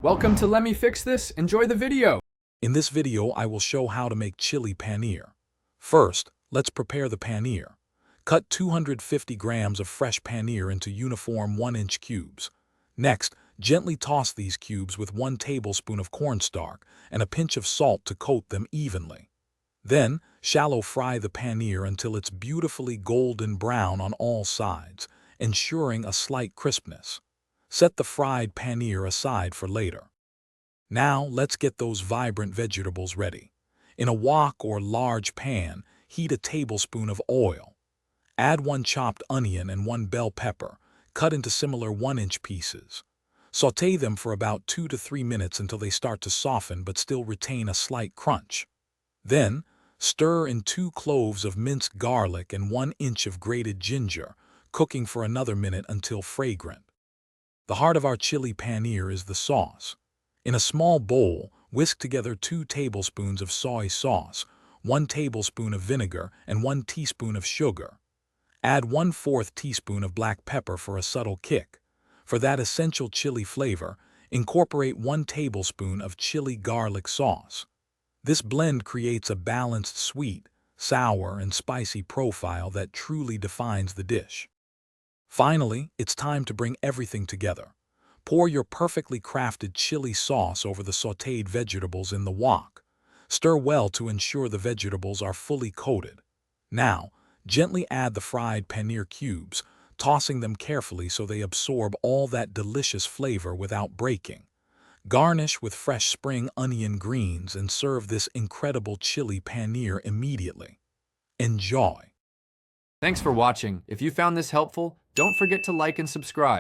Welcome to Let Me Fix This. Enjoy the video. In this video, I will show how to make chili paneer. First, let's prepare the paneer. Cut 250 grams of fresh paneer into uniform 1-inch cubes. Next, gently toss these cubes with 1 tablespoon of cornstarch and a pinch of salt to coat them evenly. Then, shallow fry the paneer until it's beautifully golden brown on all sides, ensuring a slight crispness. Set the fried paneer aside for later. Now, let's get those vibrant vegetables ready. In a wok or large pan, heat a tablespoon of oil. Add 1 chopped onion and 1 bell pepper, cut into similar 1-inch pieces. Sauté them for about 2 to 3 minutes until they start to soften but still retain a slight crunch. Then, stir in 2 cloves of minced garlic and 1 inch of grated ginger, cooking for another minute until fragrant. The heart of our chili paneer is the sauce. In a small bowl, whisk together 2 tablespoons of soy sauce, 1 tablespoon of vinegar, and 1 teaspoon of sugar. Add 1/4 teaspoon of black pepper for a subtle kick. For that essential chili flavor, incorporate 1 tablespoon of chili garlic sauce. This blend creates a balanced sweet, sour, and spicy profile that truly defines the dish. Finally, it's time to bring everything together. Pour your perfectly crafted chili sauce over the sautéed vegetables in the wok. Stir well to ensure the vegetables are fully coated. Now, gently add the fried paneer cubes, tossing them carefully so they absorb all that delicious flavor without breaking. Garnish with fresh spring onion greens and serve this incredible chili paneer immediately. Enjoy! Thanks for watching. If you found this helpful, don't forget to like and subscribe.